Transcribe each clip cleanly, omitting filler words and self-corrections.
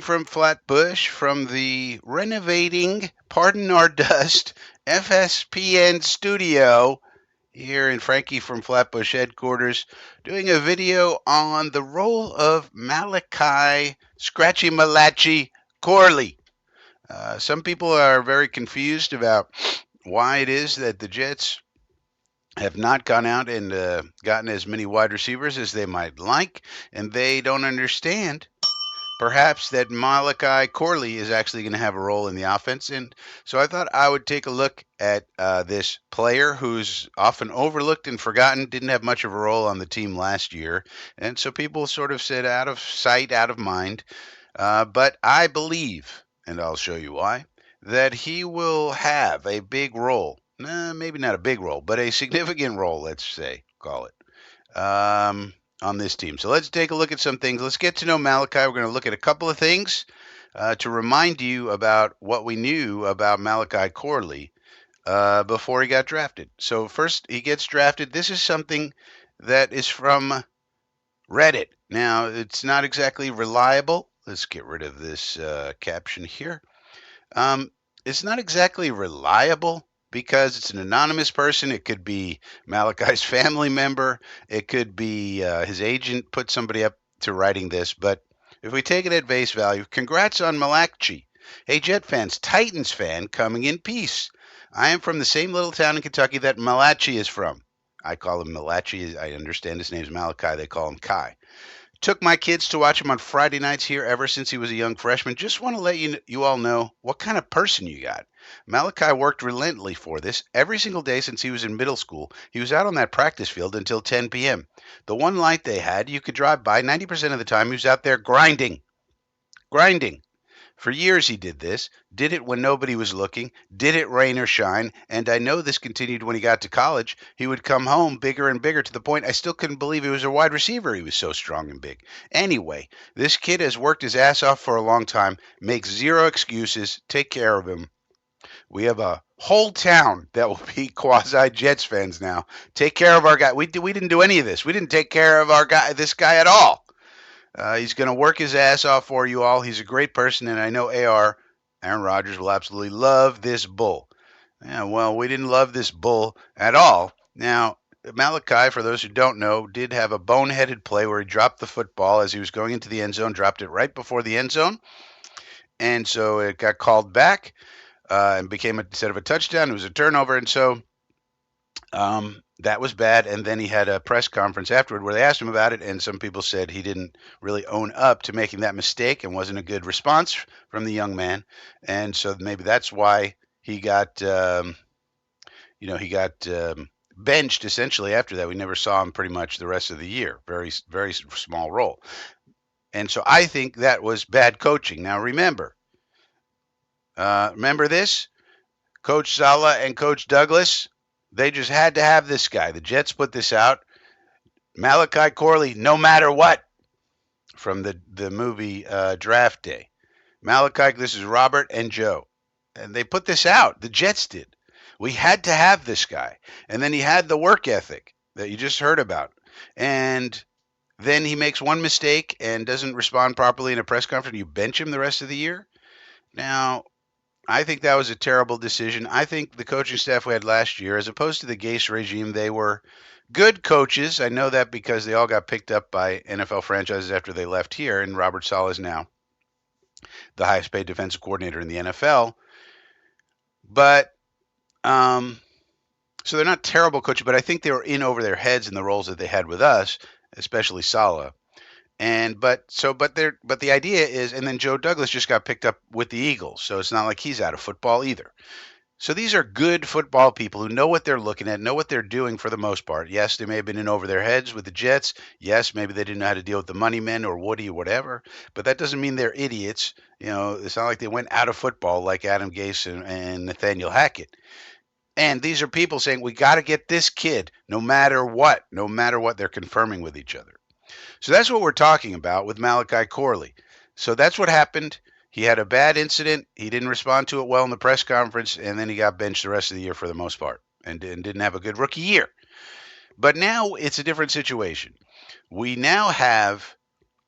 from Flatbush from the renovating, pardon our dust, FSPN studio here in Frankie from Flatbush headquarters, doing a video on the role of Malachi Scratchy Malachi Corley. Some people are very confused about why it is that the Jets have not gone out and gotten as many wide receivers as they might like, and they don't understand perhaps that Malachi Corley is actually going to have a role in the offense. And so I thought I would take a look at this player who's often overlooked and forgotten, didn't have much of a role on the team last year. And so people sort of said out of sight, out of mind. But I believe, and I'll show you why, that he will have a big role. Maybe not a big role, but a significant role, let's say, call it. On this team. So let's take a look at some things. Let's get to know Malachi. We're going to look at a couple of things to remind you about what we knew about Malachi Corley before he got drafted. So first, he gets drafted. This is something that is from Reddit. Now, it's not exactly reliable. Let's get rid of this caption here. It's not exactly reliable because it's an anonymous person. It could be Malachi's family member. It could be his agent put somebody up to writing this. But if we take it at face value, congrats on Malachi. Hey, Jet fans, Titans fan, coming in peace. I am from the same little town in Kentucky that Malachi is from. I call him Malachi. I understand his name's Malachi. They call him Kai. Took my kids to watch him on Friday nights here ever since he was a young freshman. Just want to let you all know what kind of person you got. Malachi worked relentlessly for this every single day since he was in middle school. He was out on that practice field until 10 p.m. The one light they had, you could drive by 90% of the time. He was out there grinding. Grinding. For years he did this, did it when nobody was looking, did it rain or shine, and I know this continued when he got to college. He would come home bigger and bigger to the point I still couldn't believe he was a wide receiver. He was so strong and big. Anyway, this kid has worked his ass off for a long time, makes zero excuses. Take care of him. We have a whole town that will be quasi Jets fans now. Take care of our guy. We didn't do any of this. We didn't take care of this guy at all. He's going to work his ass off for you all. He's a great person, and I know Aaron Rodgers, will absolutely love this bull. Yeah, well, we didn't love this bull at all. Now, Malachi, for those who don't know, did have a boneheaded play where he dropped the football as he was going into the end zone, dropped it right before the end zone, and so it got called back and became, instead of a touchdown, it was a turnover, and so that was bad. And then he had a press conference afterward where they asked him about it, and some people said he didn't really own up to making that mistake and wasn't a good response from the young man. And so maybe that's why he got, benched essentially after that. We never saw him pretty much the rest of the year. Very, very small role. And so I think that was bad coaching. Now remember this? Coach Sala and Coach Douglas, they just had to have this guy. The Jets put this out. Malachi Corley, no matter what, from the movie Draft Day. Malachi, this is Robert and Joe. And they put this out. The Jets did. We had to have this guy. And then he had the work ethic that you just heard about. And then he makes one mistake and doesn't respond properly in a press conference. You bench him the rest of the year. Now, I think that was a terrible decision. I think the coaching staff we had last year, as opposed to the Gase regime, they were good coaches. I know that because they all got picked up by NFL franchises after they left here, and Robert Saleh is now the highest paid defensive coordinator in the NFL. But so they're not terrible coaches, but I think they were in over their heads in the roles that they had with us, especially Saleh. But the idea is, and then Joe Douglas just got picked up with the Eagles, so it's not like he's out of football either. So these are good football people who know what they're looking at, know what they're doing for the most part. Yes, they may have been in over their heads with the Jets. Yes, maybe they didn't know how to deal with the money men or Woody or whatever. But that doesn't mean they're idiots. It's not like they went out of football like Adam Gase and Nathaniel Hackett. And these are people saying, we got to get this kid no matter what. They're confirming with each other. So that's what we're talking about with Malachi Corley. So that's what happened. He had a bad incident. He didn't respond to it well in the press conference, and then he got benched the rest of the year for the most part and didn't have a good rookie year. But now it's a different situation. We now have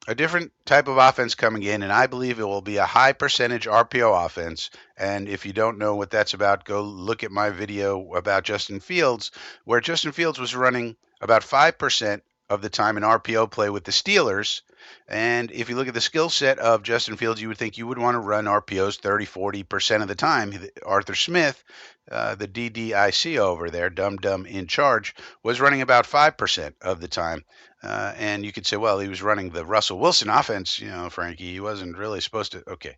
a different type of offense coming in, and I believe it will be a high percentage RPO offense. And if you don't know what that's about, go look at my video about Justin Fields, where Justin Fields was running about 5% of the time in RPO play with the Steelers. And if you look at the skill set of Justin Fields, you would think you would want to run RPOs 30, 40% of the time. Arthur Smith, the DDIC over there, Dum Dum in charge, was running about 5% of the time. And you could say, well, he was running the Russell Wilson offense, Frankie. He wasn't really supposed to. Okay.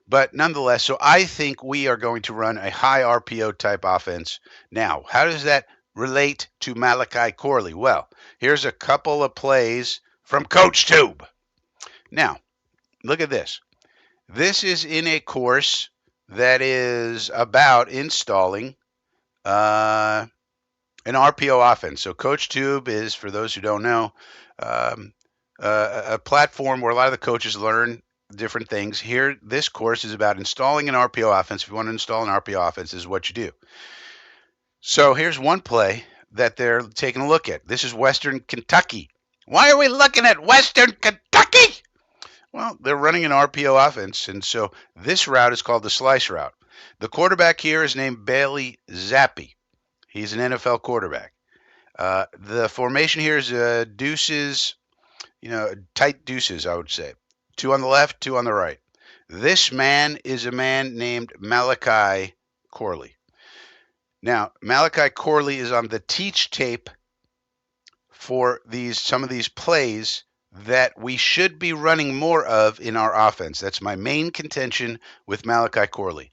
But nonetheless, so I think we are going to run a high RPO type offense. Now, how does that relate to Malachi Corley? Well, here's a couple of plays from Coach Tube. Now, look at this. This is in a course that is about installing an RPO offense. So Coach Tube is, for those who don't know, a platform where a lot of the coaches learn different things. Here, this course is about installing an RPO offense. If you want to install an RPO offense, this is what you do. So here's one play that they're taking a look at. This is Western Kentucky. Why are we looking at Western Kentucky? Well, they're running an RPO offense, and so this route is called the slice route. The quarterback here is named Bailey Zappi. He's an NFL quarterback. The formation here is deuces, tight deuces, I would say. 2 on the left, 2 on the right. This man is a man named Malachi Corley. Now, Malachi Corley is on the teach tape for some of these plays that we should be running more of in our offense. That's my main contention with Malachi Corley.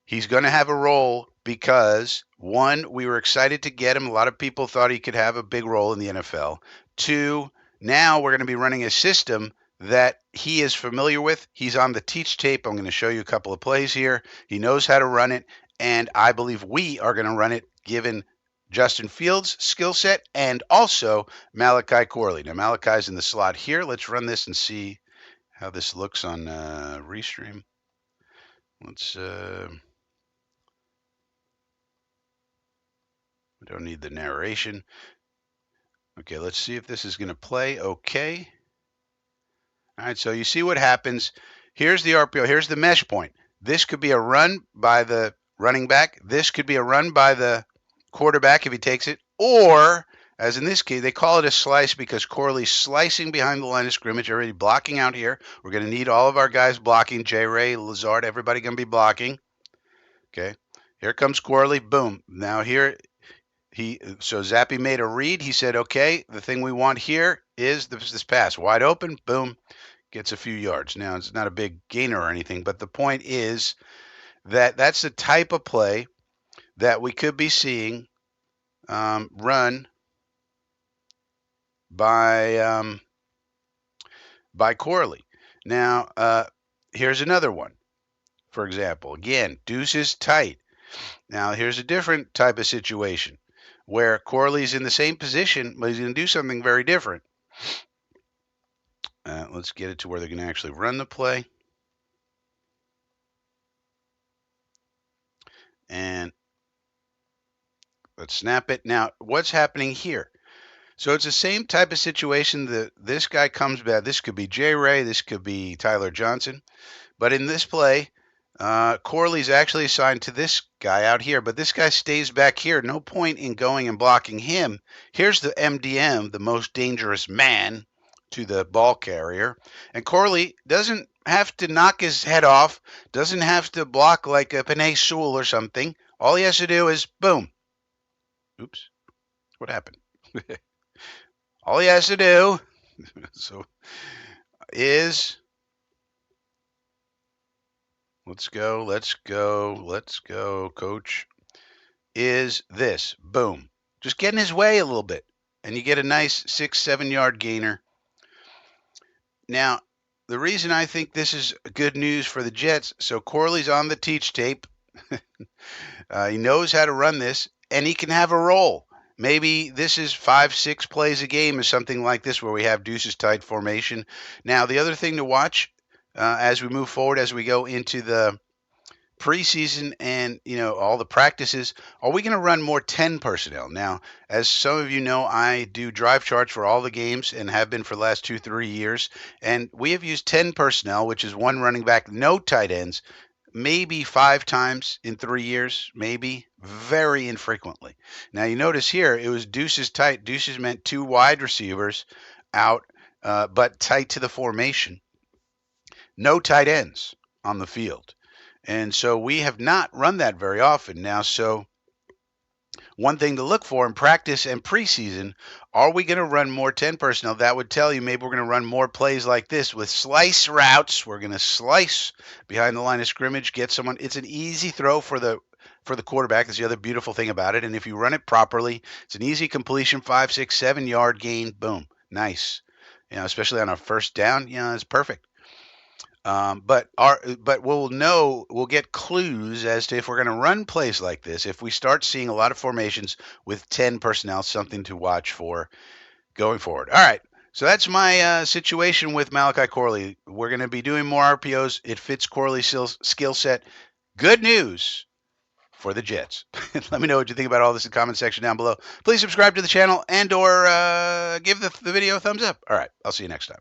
He's going to have a role because, one, we were excited to get him. A lot of people thought he could have a big role in the NFL. 2, now we're going to be running a system that he is familiar with. He's on the teach tape. I'm going to show you a couple of plays here. He knows how to run it, and I believe we are going to run it given Justin Fields' skill set and also Malachi Corley. Now, Malachi's in the slot here. Let's run this and see how this looks on Restream. Let's... We don't need the narration. Okay, let's see if this is going to play. Okay. All right, so you see what happens. Here's the RPO. Here's the mesh point. This could be a run by the running back. This could be a run by the quarterback if he takes it. Or, as in this case, they call it a slice because Corley's slicing behind the line of scrimmage, already blocking out here. We're going to need all of our guys blocking. J. Ray, Lazard, everybody going to be blocking. Okay. Here comes Corley. Boom. Now here... So Zappi made a read. He said, okay, the thing we want here is this pass. Wide open, boom, gets a few yards. Now, it's not a big gainer or anything, but the point is that that's the type of play that we could be seeing run by Corley. Now, here's another one. For example, again, deuce is tight. Now, here's a different type of situation where Corley's in the same position, but he's going to do something very different. Let's get it to where they're going to actually run the play. And let's snap it. Now, what's happening here? So it's the same type of situation that this guy comes back. This could be J. Ray. This could be Tyler Johnson. But in this play, Corley's actually assigned to this guy out here, but this guy stays back here. No point in going and blocking him. Here's the MDM, the most dangerous man to the ball carrier. And Corley doesn't have to knock his head off, doesn't have to block like a Panay Sewell or something. All he has to do is boom. Oops. What happened? All he has to do is... Let's go, coach. Is this. Boom. Just get in his way a little bit, and you get a nice 6-7 yard gainer. Now, the reason I think this is good news for the Jets, so Corley's on the teach tape. He knows how to run this, and he can have a role. Maybe this is 5-6 plays a game or something like this where we have deuces tight formation. Now, the other thing to watch as we move forward, as we go into the preseason and all the practices, are we going to run more 10 personnel? Now, as some of you know, I do drive charts for all the games and have been for the last 2-3 years, and we have used 10 personnel, which is one running back, no tight ends, maybe 5 times in 3 years, maybe, very infrequently. Now you notice here it was deuces tight. Deuces meant 2 wide receivers out, but tight to the formation. No tight ends on the field. And so we have not run that very often now. So one thing to look for in practice and preseason, are we going to run more 10 personnel? That would tell you maybe we're going to run more plays like this with slice routes. We're going to slice behind the line of scrimmage, get someone. It's an easy throw for the quarterback. That's the other beautiful thing about it. And if you run it properly, it's an easy completion, 5, 6, 7 yard gain. Boom. Nice. Especially on a first down, it's perfect. But we'll get clues as to if we're going to run plays like this. If we start seeing a lot of formations with 10 personnel, something to watch for going forward. All right. So that's my situation with Malachi Corley. We're going to be doing more RPOs. It fits Corley's skill set. Good news for the Jets. Let me know what you think about all this in the comment section down below. Please subscribe to the channel and or give the video a thumbs up. All right. I'll see you next time.